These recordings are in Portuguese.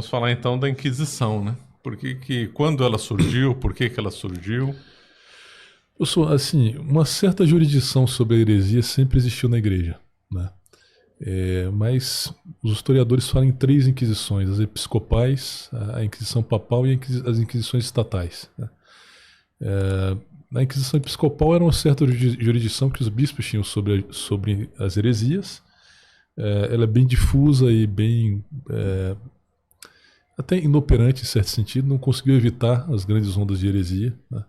vamos falar então da Inquisição, né? Quando ela surgiu, por que ela surgiu? Assim, uma certa jurisdição sobre a heresia sempre existiu na igreja, né? Mas os historiadores falam em 3 inquisições: as episcopais, a Inquisição papal e as inquisições estatais, né? Na Inquisição episcopal era uma certa jurisdição que os bispos tinham sobre as heresias. Ela é bem difusa e bem até inoperante em certo sentido, não conseguiu evitar as grandes ondas de heresia, né?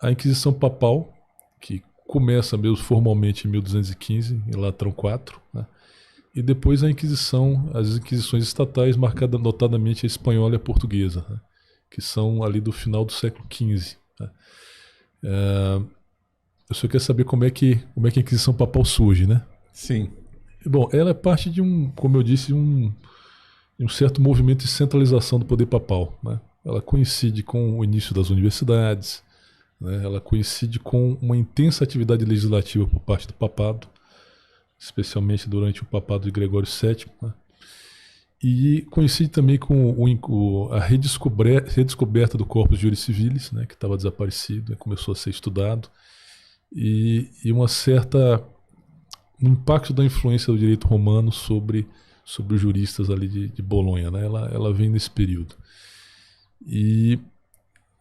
A Inquisição papal, que começa mesmo formalmente em 1215, em Latrão IV, né? E depois as inquisições estatais, marcada notadamente a espanhola e a portuguesa, né? Que são ali do final do século XV, né? Eu só quero saber como é que a Inquisição papal surge, né? Sim. Bom, ela é parte de como eu disse, um certo movimento de centralização do poder papal, né? Ela coincide com o início das universidades, né? Ela coincide com uma intensa atividade legislativa por parte do papado, especialmente durante o papado de Gregório VII, né? E coincide também com a redescoberta do corpus juris civilis, né? Que estava desaparecido, começou a ser estudado, e um impacto da influência do direito romano sobre os juristas ali de Bolonha, né? Ela vem nesse período. E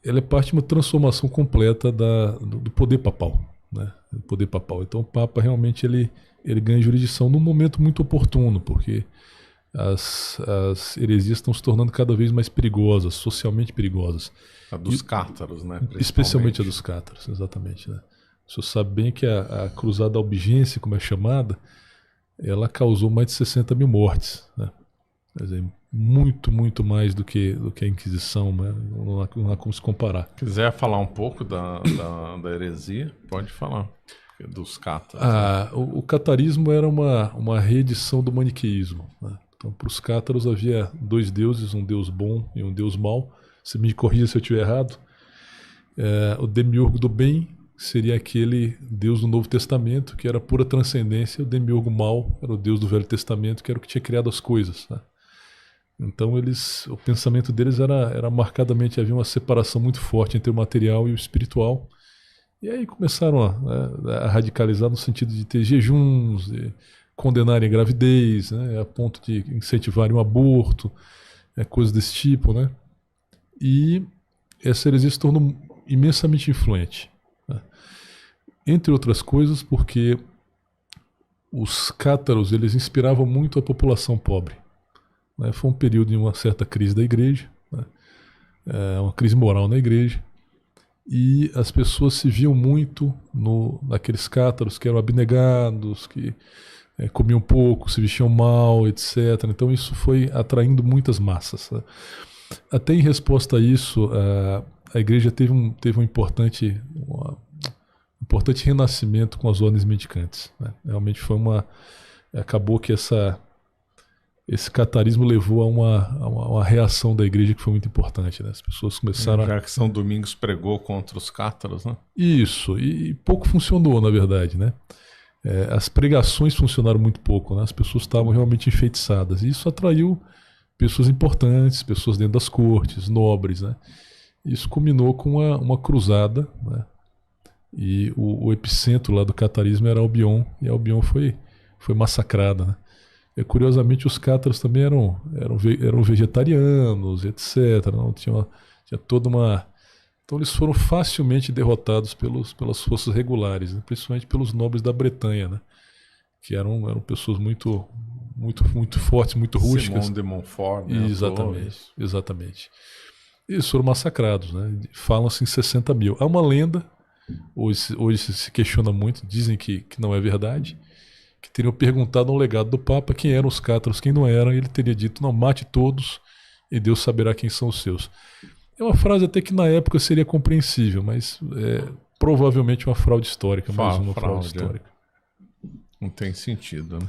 ela é parte de uma transformação completa do poder papal, né? Do poder papal. Então o Papa realmente ele ganha jurisdição num momento muito oportuno, porque as heresias estão se tornando cada vez mais perigosas, socialmente perigosas. A dos cátaros, né? Especialmente a dos cátaros, exatamente, né? O senhor sabe bem que a Cruzada Albigense, como é chamada, ela causou mais de 60 mil mortes, né? Quer dizer, muito, muito mais do que a Inquisição, né? Não há como se comparar. Quiser falar um pouco da heresia, pode falar, dos cátaros. Né? O catarismo era uma reedição do maniqueísmo, né? Então, para os cátaros havia 2 deuses, um deus bom e um deus mau. Você me corrija se eu estiver errado. O demiurgo do bem seria aquele Deus do Novo Testamento, que era pura transcendência. O demiurgo mau era o Deus do Velho Testamento, que era o que tinha criado as coisas, né? Então o pensamento deles era marcadamente, havia uma separação muito forte entre o material e o espiritual. E aí começaram a radicalizar no sentido de ter jejuns, de condenarem a gravidez, né, a ponto de incentivarem o aborto, coisas desse tipo, né? E essa heresia se tornou imensamente influente, né? Entre outras coisas porque os cátaros eles inspiravam muito a população pobre, né? Foi um período de uma certa crise da igreja, né? Uma crise moral na igreja, e as pessoas se viam muito naqueles cátaros que eram abnegados, que comiam pouco, se vestiam mal, etc. Então isso foi atraindo muitas massas, né? Até em resposta a isso, a igreja teve um importante renascimento com as ordens mendicantes, né? Realmente acabou que esse catarismo levou a uma reação da igreja que foi muito importante, né? As pessoas começaram Já que São Domingos pregou contra os cátaros, né? Isso, e pouco funcionou, na verdade, né? As pregações funcionaram muito pouco, né? As pessoas estavam realmente enfeitiçadas, e isso atraiu pessoas importantes, pessoas dentro das cortes, nobres, né? Isso culminou com uma cruzada, né? E o epicentro lá do catarismo era Albion, e Albion foi massacrada, né? Curiosamente, os cátaros também eram vegetarianos, etc. Não tinha toda uma... Então eles foram facilmente derrotados pelas forças regulares, né? Principalmente pelos nobres da Bretanha, né? Que eram pessoas muito, muito, muito fortes, muito rústicas. Simão de Montfort, né? Exatamente. Eles foram massacrados, né? Falam-se em 60 mil. Há uma lenda, hoje se questiona muito, dizem que não é verdade, que teriam perguntado ao legado do Papa quem eram os cátaros, quem não eram, e ele teria dito: não, mate todos e Deus saberá quem são os seus. É uma frase até que na época seria compreensível, mas provavelmente uma fraude histórica, fraude histórica. Não tem sentido, né?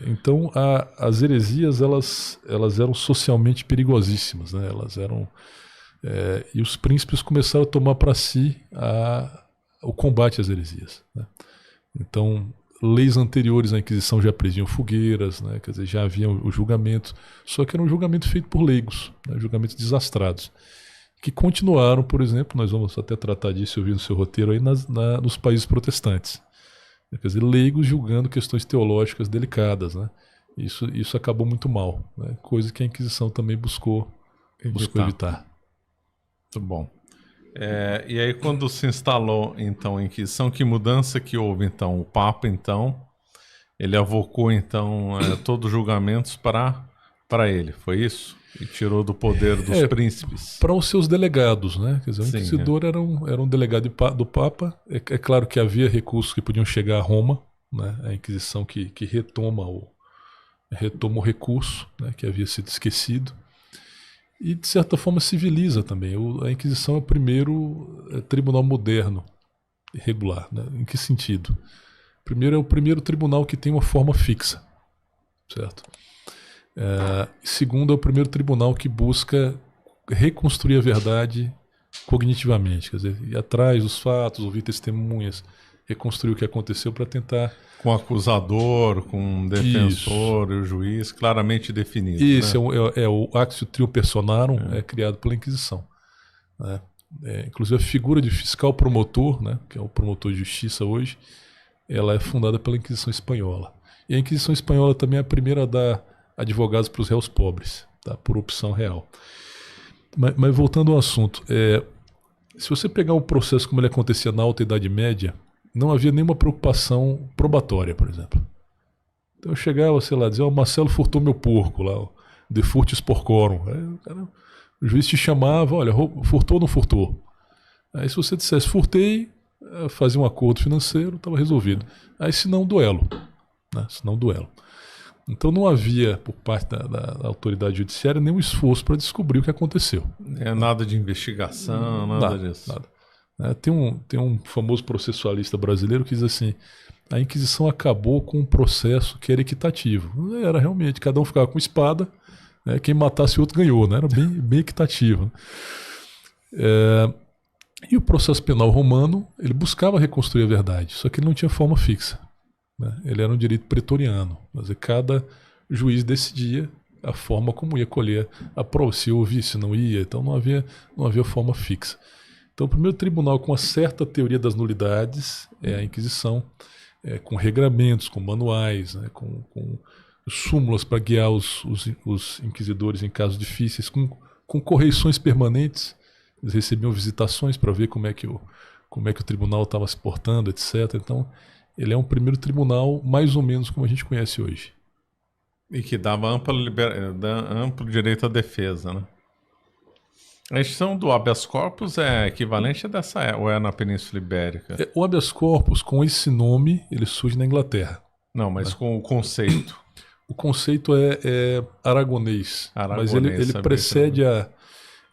Então as heresias elas eram socialmente perigosíssimas, né? Elas eram e os príncipes começaram a tomar para si o combate às heresias, né? Então leis anteriores à Inquisição já previam fogueiras, né? Quer dizer, já havia o julgamento, só que era um julgamento feito por leigos, né? Julgamentos desastrados, que continuaram, por exemplo, nós vamos até tratar disso, eu vi no seu roteiro aí, nos países protestantes. Quer dizer, leigos julgando questões teológicas delicadas, né? Isso acabou muito mal, né? Coisa que a Inquisição também buscou evitar. Muito bom. E aí, quando se instalou, então, a Inquisição, que mudança que houve, então? O Papa, então, ele avocou, então, todos os julgamentos para ele, foi isso? E tirou do poder dos príncipes. Para os seus delegados, né? Quer dizer, o inquisidor era um delegado do Papa. É claro que havia recursos que podiam chegar a Roma, né? A Inquisição que retoma o recurso, né? Que havia sido esquecido. E, de certa forma, civiliza também. A Inquisição é o primeiro tribunal moderno e regular. Né? Em que sentido? Primeiro, é o primeiro tribunal que tem uma forma fixa. Certo? Segundo, é o primeiro tribunal que busca reconstruir a verdade cognitivamente. Quer dizer, ir atrás dos fatos, ouvir testemunhas, reconstruir o que aconteceu para tentar... Com o acusador, com o defensor e o juiz claramente definido. Isso, né? O Actio Trio Personarum, criado pela Inquisição. Né? Inclusive a figura de fiscal promotor, né, que é o promotor de justiça hoje, ela é fundada pela Inquisição Espanhola. E a Inquisição Espanhola também é a primeira a dar advogados para os réus pobres, tá? Por opção real. Mas voltando ao assunto, se você pegar o processo como ele acontecia na Alta Idade Média, não havia nenhuma preocupação probatória, por exemplo. Então eu chegava, sei lá, dizia, o Marcelo furtou meu porco lá, de furtis porcorum. Aí, o juiz te chamava, olha, furtou ou não furtou? Aí se você dissesse furtei, fazia um acordo financeiro, estava resolvido. Aí se não, duelo. Né? Se não, duelo. Então não havia, por parte da autoridade judiciária, nenhum esforço para descobrir o que aconteceu. Nada de investigação, nada disso. Nada. Tem um famoso processualista brasileiro que diz assim, a Inquisição acabou com um processo que era equitativo. Era realmente, cada um ficava com espada, né, quem matasse o outro ganhou, né? Era bem equitativo. E o processo penal romano, ele buscava reconstruir a verdade, só que ele não tinha forma fixa. Né? Ele era um direito pretoriano, quer dizer, cada juiz decidia a forma como ia colher a prova, se ouvia, se não ia, então não havia forma fixa. Então, o primeiro tribunal com uma certa teoria das nulidades é a Inquisição, com regramentos, com manuais, né, com súmulas para guiar os inquisidores em casos difíceis, com correições permanentes. Eles recebiam visitações para ver como é que o tribunal estava se portando, etc. Então, ele é um primeiro tribunal mais ou menos como a gente conhece hoje. E que dava amplo direito à defesa, né? A extinção do habeas corpus é equivalente a dessa, ou é na Península Ibérica? O habeas corpus, com esse nome, ele surge na Inglaterra. Não, mas com o conceito. O conceito é aragonês, mas ele precede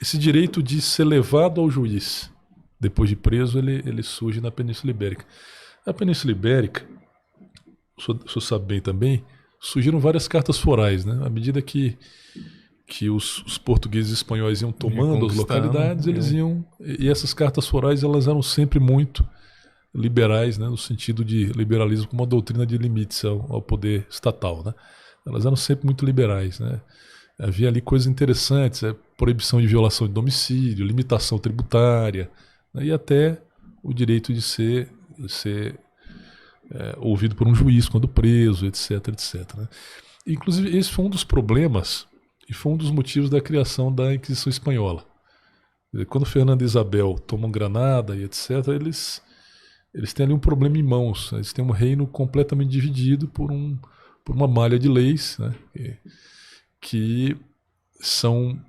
esse direito de ser levado ao juiz. Depois de preso, ele surge na Península Ibérica. Na Península Ibérica, o senhor sabe bem também, surgiram várias cartas forais, né? À medida que os portugueses e espanhóis iam tomando as localidades, eles iam... E essas cartas forais, elas eram sempre muito liberais, né? No sentido de liberalismo como uma doutrina de limites ao poder estatal, né? Elas eram sempre muito liberais, né? Havia ali coisas interessantes, proibição de violação de domicílio, limitação tributária, né? E até o direito de ser ouvido por um juiz quando preso, etc, etc. Né? Inclusive, esse foi um dos problemas e foi um dos motivos da criação da Inquisição Espanhola. Quando Fernando e Isabel tomam Granada e etc, eles têm ali um problema em mãos. Eles têm um reino completamente dividido por uma malha de leis, né, que são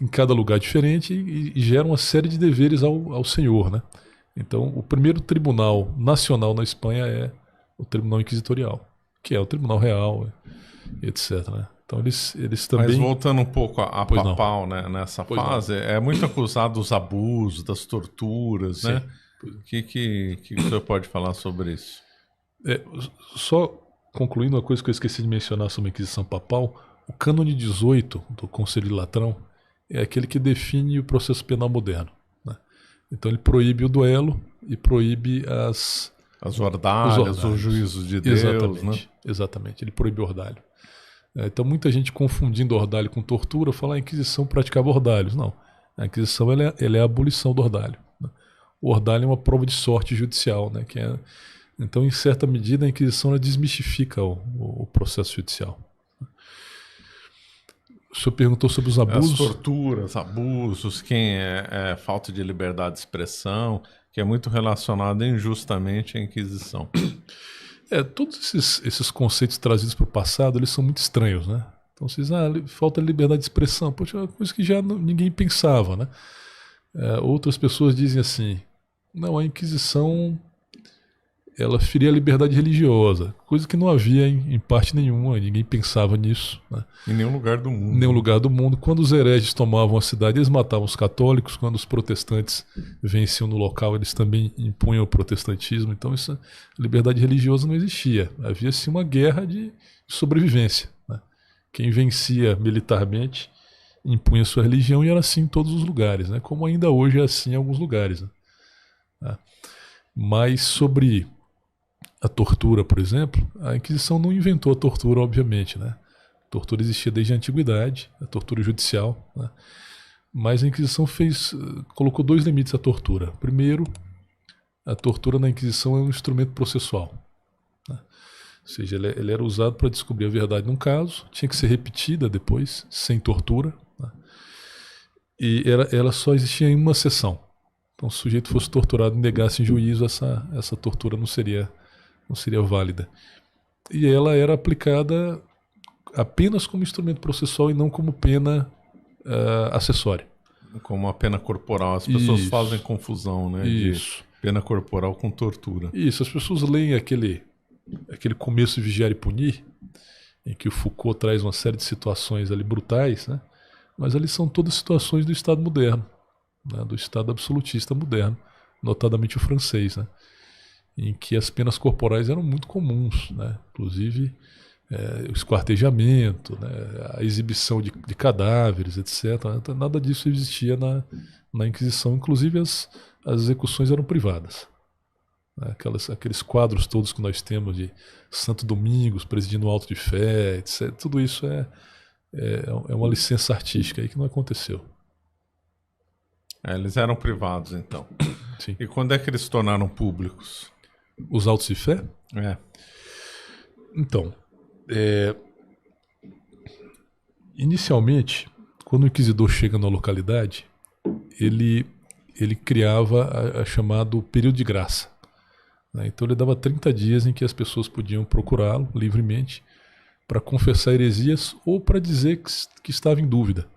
em cada lugar diferente e geram uma série de deveres ao senhor, né? Então, o primeiro tribunal nacional na Espanha é o Tribunal Inquisitorial, que é o Tribunal Real, etc. Né? Então, eles também... Mas voltando um pouco a papal, né, nessa fase, é muito acusado dos abusos, das torturas, né? O que o senhor pode falar sobre isso? Só concluindo uma coisa que eu esqueci de mencionar sobre a Inquisição Papal, o Cânone 18 do Conselho de Latrão é aquele que define o processo penal moderno. Né? Então ele proíbe o duelo e proíbe as As ordalhas, os juízos de Deus, exatamente, né? Exatamente, ele proibiu ordalho. Então muita gente confundindo ordalho com tortura fala a Inquisição praticava ordalhos. Não, a Inquisição ela é a abolição do ordalho, né? O ordalho é uma prova de sorte judicial, né? Então, em certa medida, a Inquisição ela desmistifica o processo judicial. O senhor perguntou sobre os abusos. As torturas, abusos, quem falta de liberdade de expressão, que é muito relacionado injustamente à Inquisição. Todos esses conceitos trazidos para o passado, eles são muito estranhos, né? Então, vocês, falta de liberdade de expressão. Poxa, é uma coisa que já ninguém pensava, né? Outras pessoas dizem assim, não, a Inquisição ela feria a liberdade religiosa, coisa que não havia em parte nenhuma, ninguém pensava nisso, né? Em nenhum lugar do mundo. Em nenhum lugar do mundo. Quando os hereges tomavam a cidade, eles matavam os católicos. Quando os protestantes venciam no local, eles também impunham o protestantismo. Então, essa liberdade religiosa não existia. Havia, sim, uma guerra de sobrevivência, né? Quem vencia militarmente impunha sua religião e era assim em todos os lugares, né? Como ainda hoje é assim em alguns lugares, né? Mas sobre a tortura, por exemplo, a Inquisição não inventou a tortura, obviamente, né? A tortura existia desde a antiguidade, a tortura judicial, né? Mas a Inquisição colocou 2 limites à tortura. Primeiro, a tortura na Inquisição é um instrumento processual, né? Ou seja, ele era usado para descobrir a verdade num caso, tinha que ser repetida depois, sem tortura, né? E ela só existia em uma sessão. Então, se o sujeito fosse torturado e negasse em juízo, essa tortura não seria válida. E ela era aplicada apenas como instrumento processual e não como pena acessória. Como a pena corporal. As pessoas fazem confusão, né? Isso. De pena corporal com tortura. Isso, as pessoas leem aquele começo de Vigiar e Punir, em que o Foucault traz uma série de situações ali brutais, né? Mas ali são todas situações do Estado moderno, né? Do Estado absolutista moderno, notadamente o francês, né? Em que as penas corporais eram muito comuns, né? Inclusive o esquartejamento, né? A exibição de cadáveres, etc. Então, nada disso existia na Inquisição. Inclusive as execuções eram privadas, né? Aqueles quadros todos que nós temos de Santo Domingos presidindo o auto de fé, etc. Tudo isso é uma licença artística aí que não aconteceu. Eles eram privados, então. Sim. E quando é que eles se tornaram públicos? Os autos de fé? Então, inicialmente, quando o inquisidor chega na localidade, ele criava a chamado período de graça, né? Então ele dava 30 dias em que as pessoas podiam procurá-lo livremente para confessar heresias ou para dizer que estava em dúvida.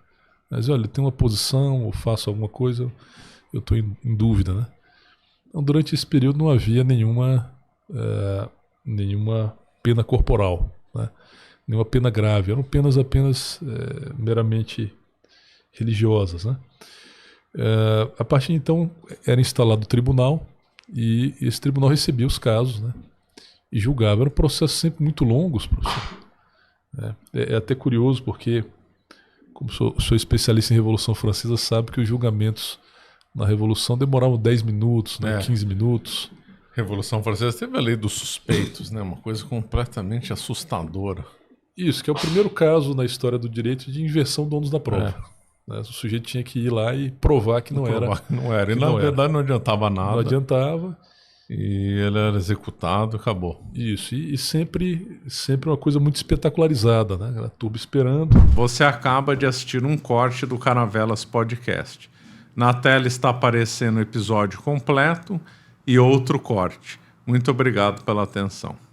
Mas olha, tem uma posição, ou faço alguma coisa, eu estou em dúvida, né? Então, durante esse período não havia nenhuma pena corporal, né? Nenhuma pena grave, eram penas apenas meramente religiosas, né? A partir de então era instalado o tribunal e esse tribunal recebia os casos, né? E julgava. Eram processos sempre muito longos, professor. É até curioso porque, como sou especialista em Revolução Francesa, sabe que os julgamentos na Revolução demoravam 10 minutos, né? 15 minutos. Revolução Francesa teve a lei dos suspeitos, né? Uma coisa completamente assustadora. Isso, que é o primeiro caso na história do direito de inversão do ônus da prova. Né? O sujeito tinha que ir lá e provar que não era. E na verdade não adiantava nada. Não adiantava. E ele era executado, acabou. Isso, e sempre uma coisa muito espetacularizada, né? A turma esperando. Você acaba de assistir um corte do Caravelas Podcast. Na tela está aparecendo o episódio completo e outro corte. Muito obrigado pela atenção.